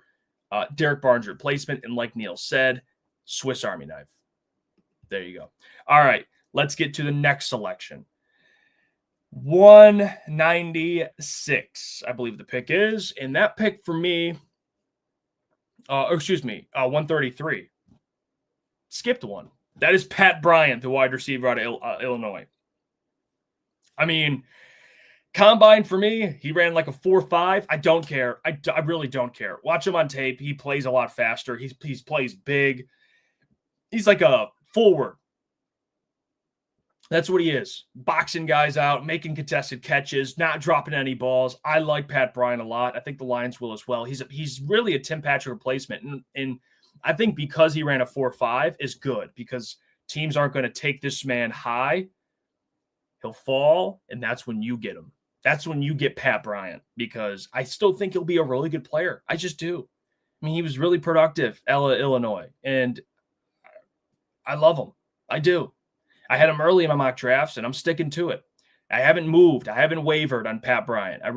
Derek Barnes replacement. And like Neil said, Swiss Army knife. There you go. All right, let's get to the next selection. 196, I believe the pick is. And that pick for me, 133. Skipped one. That is Pat Bryant, the wide receiver out of Illinois. I mean, combine for me, he ran like a 4.5. I don't care. I really don't care. Watch him on tape. He plays a lot faster. He plays big. He's like a forward. That's what he is. Boxing guys out, making contested catches, not dropping any balls. I like Pat Bryant a lot. I think the Lions will as well. He's really a Tim Patrick replacement. And I think because he ran a 4.5 is good because teams aren't going to take this man high. He'll fall, and that's when you get him. That's when you get Pat Bryant because I still think he'll be a really good player. I just do. I mean, he was really productive at Illinois, and I love him. I do. I had him early in my mock drafts, and I'm sticking to it. I haven't moved. I haven't wavered on Pat Bryant. I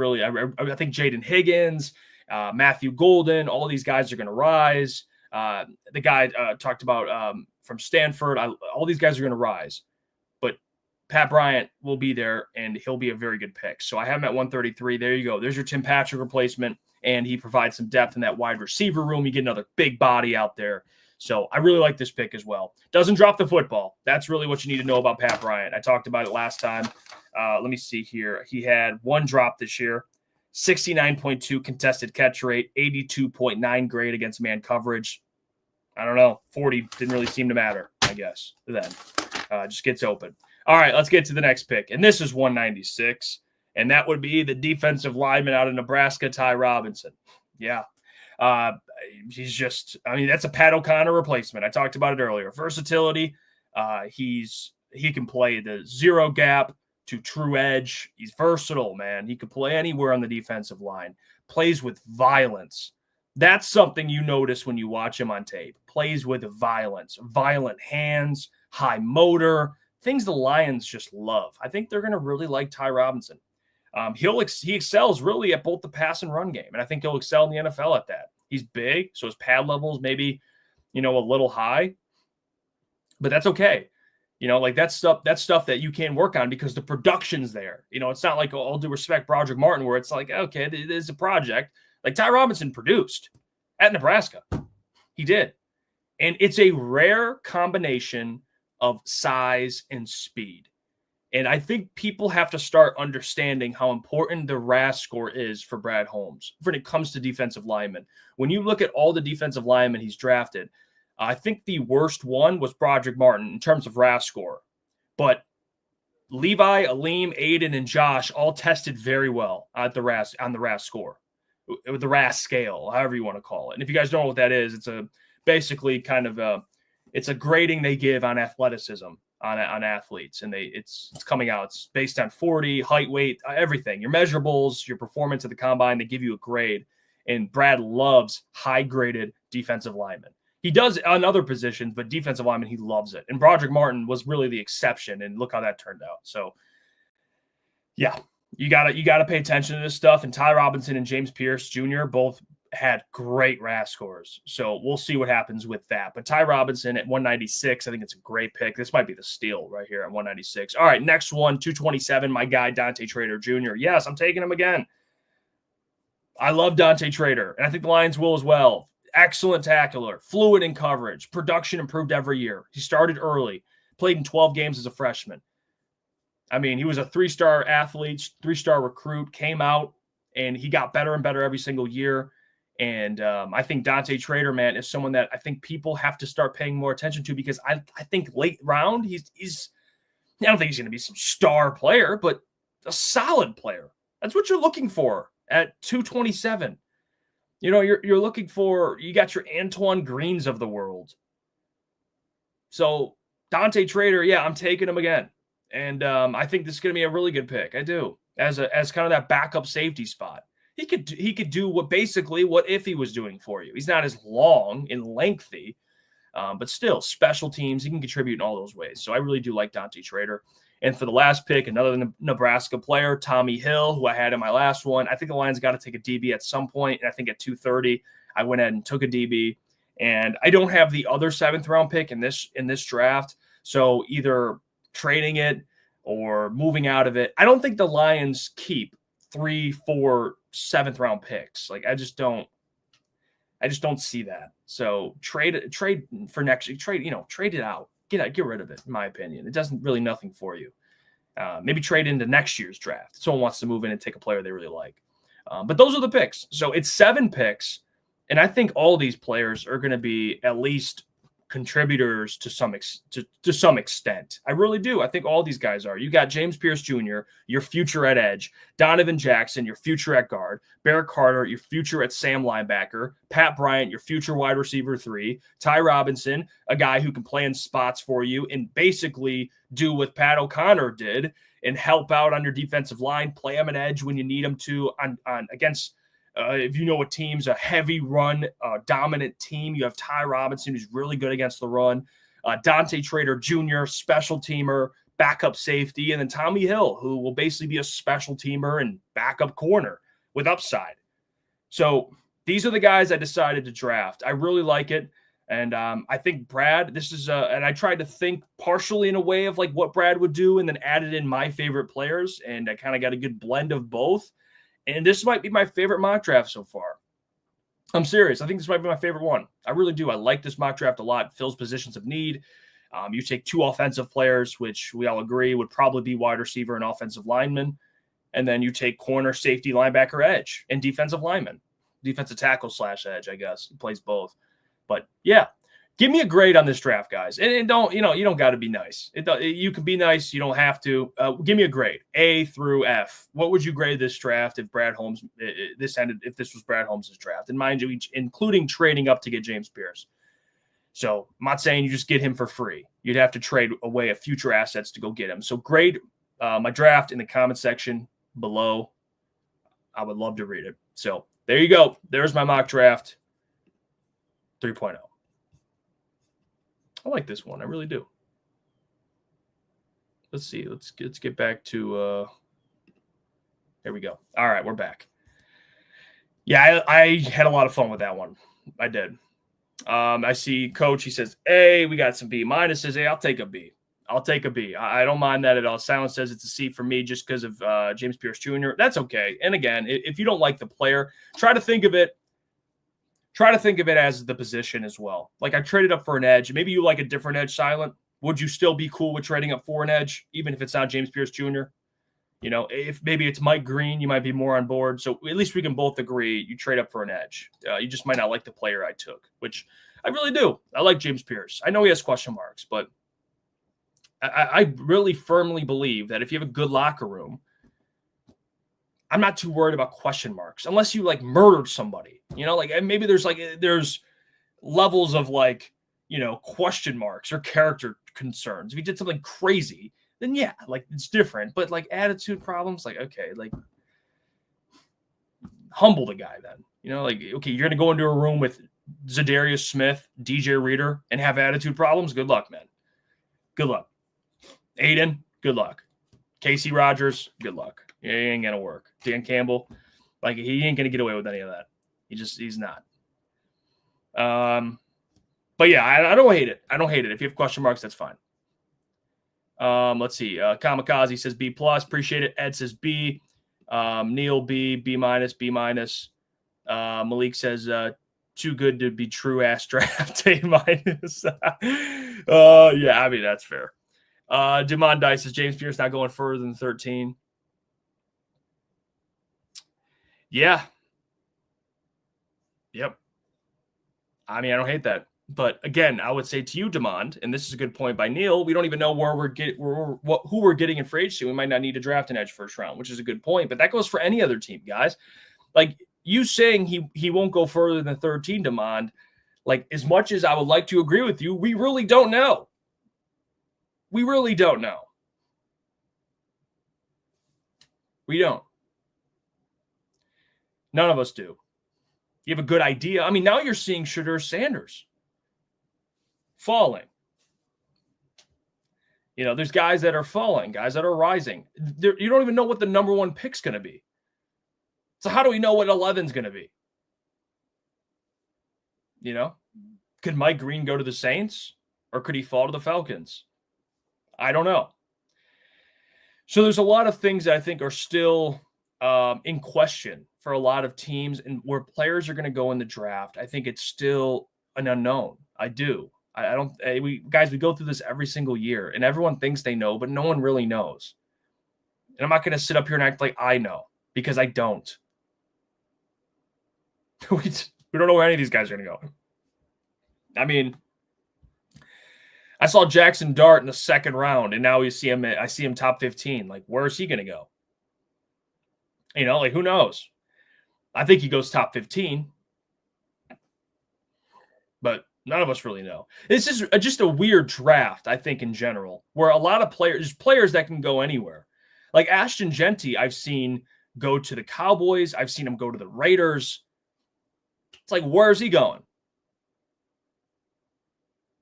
think Jaden Higgins, Matthew Golden, all these guys are going to rise. The guy talked about from Stanford, all these guys are going to rise. But Pat Bryant will be there, and he'll be a very good pick. So I have him at 133. There you go. There's your Tim Patrick replacement, and he provides some depth in that wide receiver room. You get another big body out there. So I really like this pick as well. Doesn't drop the football. That's really what you need to know about Pat Bryant. I talked about it last time. Let me see here. He had one drop this year, 69.2 contested catch rate, 82.9 grade against man coverage. I don't know. 40 didn't really seem to matter, I guess, then. Just gets open. All right, let's get to the next pick. And this is 196. And that would be the defensive lineman out of Nebraska, Ty Robinson. Yeah. He's just, I mean, that's a Pat O'Connor replacement. I talked about it earlier. Versatility. He can play the zero gap to true edge. He's versatile, man. He could play anywhere on the defensive line. Plays with violence. That's something you notice when you watch him on tape. Plays with violence, violent hands, high motor, things the Lions just love. I think they're going to really like Ty Robinson. He excels really at both the pass and run game, and I think he'll excel in the NFL at that. He's big, so his pad levels maybe, a little high, but that's okay. Like that's stuff that you can work on because the production's there. It's not like all due respect Broderick Martin where it's like, okay, this is a project. Like Ty Robinson produced at Nebraska. He did. And it's a rare combination of size and speed. And I think people have to start understanding how important the RAS score is for Brad Holmes when it comes to defensive linemen. When you look at all the defensive linemen he's drafted, I think the worst one was Broderick Martin in terms of RAS score. But Levi, Aleem, Aiden, and Josh all tested very well on the RAS score, with the RAS scale, however you want to call it. And if you guys don't know what that is, it's basically kind of it's a grading they give on athleticism on athletes, and it's coming out. It's based on 40, height, weight, everything. Your measurables, your performance at the combine, they give you a grade. And Brad loves high-graded defensive linemen. He does on other positions, but defensive lineman, he loves it. And Broderick Martin was really the exception, and look how that turned out. So, yeah, you gotta pay attention to this stuff. And Ty Robinson and James Pierce Jr. both had great RAS scores. So we'll see what happens with that. But Ty Robinson at 196, I think it's a great pick. This might be the steal right here at 196. All right, next one, 227, my guy, Dante Trader Jr. Yes, I'm taking him again. I love Dante Trader, and I think the Lions will as well. Excellent tackler, fluid in coverage, production improved every year. He started early, played in 12 games as a freshman. I mean, he was a 3-star athlete, 3-star recruit, came out, and he got better and better every single year. And I think Dante Trader, man, is someone that I think people have to start paying more attention to because I think late round, I don't think he's going to be some star player, but a solid player. That's what you're looking for at 227. You know, you're looking for, you got your Antoine Greens of the world. So Dante Trader, yeah, I'm taking him again. And I think this is going to be a really good pick. I do. As kind of that backup safety spot. He could do what Iffy was doing for you. He's not as long and lengthy, but still special teams. He can contribute in all those ways. So I really do like Dante Trader. And for the last pick, another Nebraska player, Tommy Hill, who I had in my last one. I think the Lions got to take a DB at some point. And I think at 230, I went ahead and took a DB. And I don't have the other 7th round pick in this draft. So either trading it or moving out of it. I don't think the Lions keep 3, 4, 7th round picks. Like I just don't see that. So trade for next year. Trade it out. Get rid of it, in my opinion. It doesn't really nothing for you. Maybe trade into next year's draft. Someone wants to move in and take a player they really like. But those are the picks. So it's 7 picks. And I think all of these players are going to be at least contributors to some extent. I really do. I think all these guys are. You got James Pierce Jr., your future at edge, Donovan Jackson, your future at guard, Barrett Carter, your future at Sam linebacker, Pat Bryant, your future wide receiver 3, Ty Robinson, a guy who can play in spots for you and basically do what Pat O'Connor did and help out on your defensive line, play him an edge when you need him to on against if you know a team's a heavy run, dominant team, you have Ty Robinson, who's really good against the run, Dante Trader Jr., special teamer, backup safety, and then Tommy Hill, who will basically be a special teamer and backup corner with upside. So these are the guys I decided to draft. I really like it. And I think Brad, this is and I tried to think partially in a way of like what Brad would do and then added in my favorite players. And I kind of got a good blend of both. And this might be my favorite mock draft so far. I'm serious. I think this might be my favorite one. I really do. I like this mock draft a lot. It fills positions of need. You take 2 offensive players, which we all agree would probably be wide receiver and offensive lineman. And then you take corner, safety, linebacker, edge, and defensive lineman. Defensive tackle / edge, I guess. He plays both. But, yeah. Give me a grade on this draft, guys. And don't, you don't got to be nice. You can be nice. You don't have to. Give me a grade, A through F. What would you grade this draft if if this was Brad Holmes' draft? And mind you, including trading up to get James Pierce. So I'm not saying you just get him for free. You'd have to trade away a future assets to go get him. So grade my draft in the comment section below. I would love to read it. So there you go. There's my mock draft 3.0. I like this one. I really do. Let's see. Let's get back to there we go. All right, we're back. Yeah, I had a lot of fun with that one. I did. I see Coach. He says, A, we got some B minuses. A, I'll take a B. I don't mind that at all. Silence says it's a C for me just because of James Pierce Jr. That's okay. And again, if you don't like the player, try to think of it as the position as well. Like I traded up for an edge. Maybe you like a different edge, Silent. Would you still be cool with trading up for an edge, even if it's not James Pierce Jr.? If maybe it's Mike Green, you might be more on board. So at least we can both agree you trade up for an edge. You just might not like the player I took, which I really do. I like James Pierce. I know he has question marks, but I really firmly believe that if you have a good locker room, I'm not too worried about question marks unless you like murdered somebody, maybe there's levels of question marks or character concerns. If you did something crazy, then yeah, it's different, but attitude problems, okay, humble the guy then, okay, you're going to go into a room with Zadarius Smith, DJ Reader and have attitude problems. Good luck, man. Good luck. Aiden, good luck. Casey Rogers, good luck. It ain't going to work. Dan Campbell, he ain't going to get away with any of that. He's not. But yeah, I don't hate it. If you have question marks, that's fine. Let's see. Kamikaze says B+. Appreciate it. Ed says B. Neil B. B-, B-. Malik says too good to be true ass draft. A-. Yeah, I mean, that's fair. Demond Dice says James Pierce not going further than 13. Yeah. Yep. I mean, I don't hate that. But again, I would say to you, Demond, and this is a good point by Neil, we don't even know who we're getting in free agency. We might not need to draft an edge first round, which is a good point. But that goes for any other team, guys. Like you saying he won't go further than 13, Demond, like as much as I would like to agree with you, we really don't know. We really don't know. We don't. None of us do. You have a good idea. I mean, now you're seeing Shedeur Sanders falling. You know, there's guys that are falling, guys that are rising. You don't even know what the number one pick's going to be. So how do we know what 11's going to be? You know, could Mike Green go to the Saints or could he fall to the Falcons? I don't know. So there's a lot of things that I think are still in question for a lot of teams and where players are going to go in the draft. I think it's still an unknown. I do. We go through this every single year and everyone thinks they know, but no one really knows. And I'm not going to sit up here and act like I know because I don't. We don't know where any of these guys are going to go. I mean, I saw Jackson Dart in the second round, and now I see him top 15. Like, where is he going to go? You know, like, who knows? I think he goes top 15. But none of us really know. This is just a weird draft, I think, in general, where a lot of players that can go anywhere. Like Ashton Genty, I've seen go to the Cowboys. I've seen him go to the Raiders. It's like, where's he going?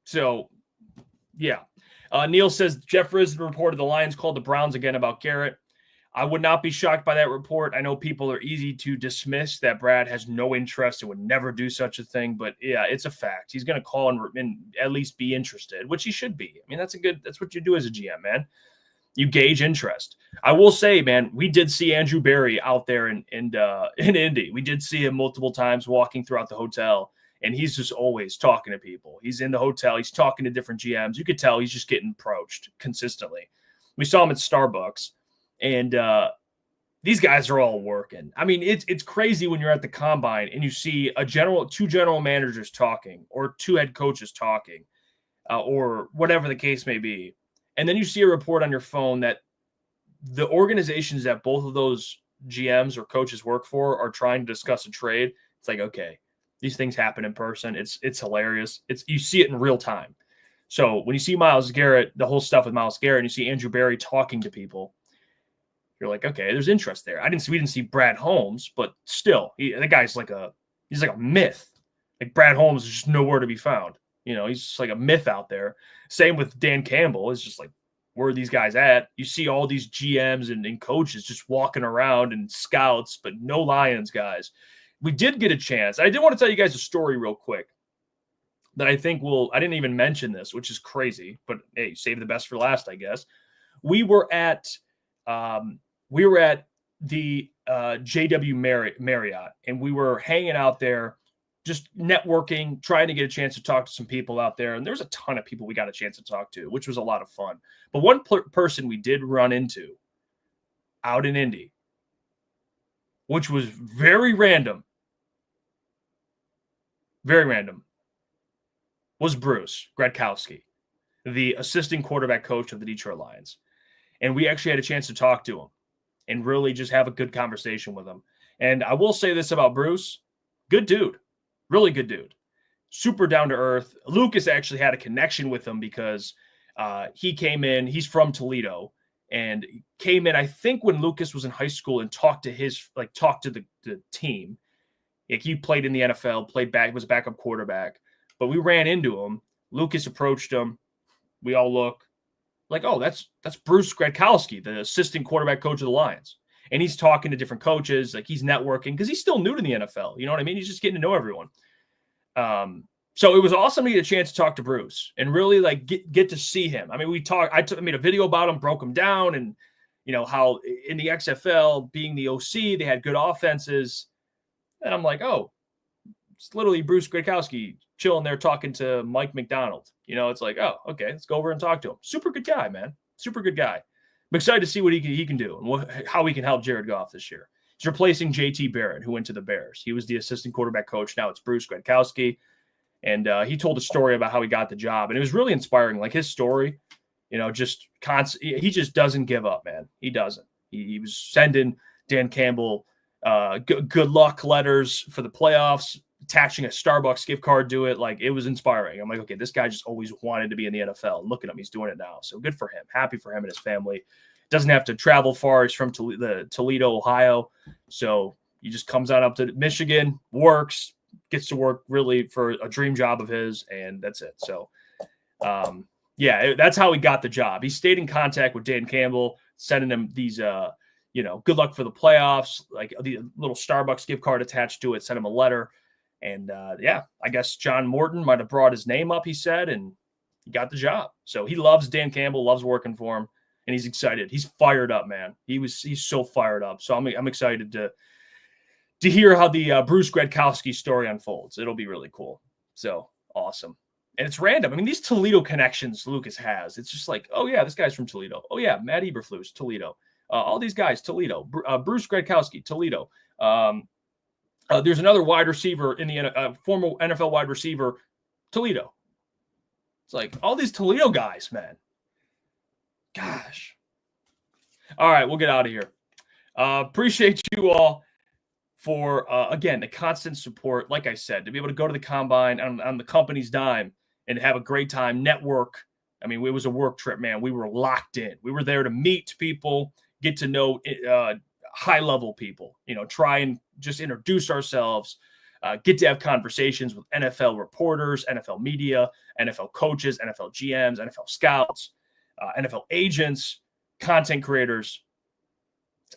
So, yeah. Neil says, Jeff Risden reported the Lions called the Browns again about Garrett. I would not be shocked by that report. I know people are easy to dismiss that Brad has no interest and would never do such a thing, but yeah, it's a fact. He's going to call and at least be interested, which he should be. I mean, that's what you do as a GM, man. You gauge interest. I will say, man, we did see Andrew Berry out there in Indy. We did see him multiple times walking throughout the hotel, and he's just always talking to people. He's in the hotel. He's talking to different GMs. You could tell he's just getting approached consistently. We saw him at Starbucks. And these guys are all working. I mean, it's crazy when you're at the combine and you see two general managers talking or two head coaches talking or whatever the case may be. And then you see a report on your phone that the organizations that both of those GMs or coaches work for are trying to discuss a trade. It's like, okay, these things happen in person. It's hilarious. You see it in real time. So when you see Myles Garrett, the whole stuff with Myles Garrett, and you see Andrew Berry talking to people, you're like, okay, there's interest there. We didn't see Brad Holmes, but still, the guy's he's like a myth. Like Brad Holmes is just nowhere to be found. You know, he's just like a myth out there. Same with Dan Campbell. It's just like, where are these guys at? You see all these GMs and coaches just walking around and scouts, but no Lions guys. We did get a chance. I did want to tell you guys a story real quick that I think I didn't even mention this, which is crazy, but hey, save the best for last, I guess. We were at the JW Marriott, and we were hanging out there, just networking, trying to get a chance to talk to some people out there. And there was a ton of people we got a chance to talk to, which was a lot of fun. But one person we did run into out in Indy, which was very random, was Bruce Gradkowski, the assistant quarterback coach of the Detroit Lions. And we actually had a chance to talk to him and really just have a good conversation with him. And I will say this about Bruce, good dude, really good dude, super down to earth. Lukas actually had a connection with him because he came in, he's from Toledo, and came in, I think when Lukas was in high school and talked to the team. Like he played in the NFL, was a backup quarterback, but we ran into him. Lukas approached him. We all look like, oh, that's Bruce Gradkowski, the assistant quarterback coach of the Lions. And he's talking to different coaches, like he's networking because he's still new to the NFL. You know what I mean? He's just getting to know everyone. So it was awesome to get a chance to talk to Bruce and really like get to see him. I mean, I made a video about him, broke him down, and you know how in the XFL being the OC, they had good offenses. And I'm like, oh, it's literally Bruce Gradkowski chilling there talking to Mike McDonald. You know, it's like, oh, okay, let's go over and talk to him. Super good guy, man. Super good guy. I'm excited to see what he can do and how he can help Jared Goff this year. He's replacing JT Barrett, who went to the Bears. He was the assistant quarterback coach. Now it's Bruce Gradkowski. And he told a story about how he got the job. And it was really inspiring. Like his story, you know, just constant. He just doesn't give up, man. He doesn't. He was sending Dan Campbell good luck letters for the playoffs, attaching a Starbucks gift card to it. Like, it was inspiring. I'm like, okay, this guy just always wanted to be in the NFL. And look at him. He's doing it now. So good for him. Happy for him and his family. Doesn't have to travel far. He's from Toledo, Ohio. So he just comes on up to Michigan, works, gets to work really for a dream job of his, and that's it. So, that's how he got the job. He stayed in contact with Dan Campbell, sending him these, good luck for the playoffs, like the little Starbucks gift card attached to it, sent him a letter. And, I guess John Morton might have brought his name up, he said, and he got the job. So he loves Dan Campbell, loves working for him, and he's excited. He's fired up, man. He's so fired up. So I'm excited to hear how the Bruce Gradkowski story unfolds. It'll be really cool. So awesome. And it's random. I mean, these Toledo connections Lukas has, it's just like, oh, yeah, this guy's from Toledo. Oh, yeah, Matt Eberflus, Toledo. All these guys, Toledo. Bruce Gradkowski, Toledo. There's another wide receiver in the former NFL wide receiver, Toledo. It's like all these Toledo guys, man. Gosh. All right, we'll get out of here. Appreciate you all for, again, the constant support. Like I said, to be able to go to the Combine on the company's dime and have a great time, network. I mean, it was a work trip, man. We were locked in. We were there to meet people, get to know high-level people, try and just introduce ourselves, get to have conversations with NFL reporters, NFL media, NFL coaches, NFL GMs, NFL scouts, NFL agents, content creators.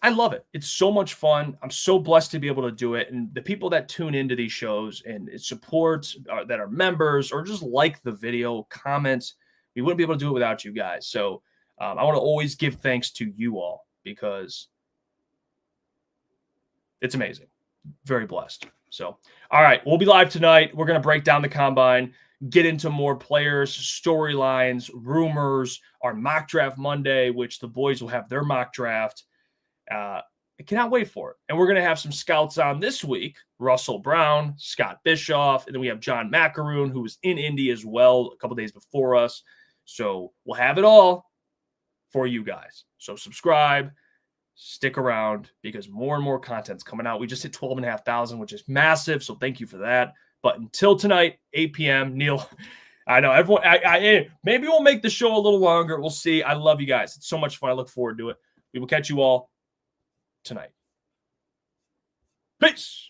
I love it. It's so much fun. I'm so blessed to be able to do it. And the people that tune into these shows and support that are members or just like the video, comments, we wouldn't be able to do it without you guys. So I want to always give thanks to you all because it's amazing. Very blessed. So, all right, we'll be live tonight. We're going to break down the Combine, get into more players, storylines, rumors, our mock draft Monday, which the boys will have their mock draft. I cannot wait for it. And we're going to have some scouts on this week, Russell Brown, Scott Bischoff, and then we have John Macaroon, who was in Indy as well a couple days before us. So we'll have it all for you guys. So subscribe, stick around because more and more content's coming out. We just hit 12,500, which is massive. So thank you for that. But until tonight, 8 p.m., Neil, I know everyone, maybe we'll make the show a little longer. We'll see. I love you guys. It's so much fun. I look forward to it. We will catch you all tonight. Peace.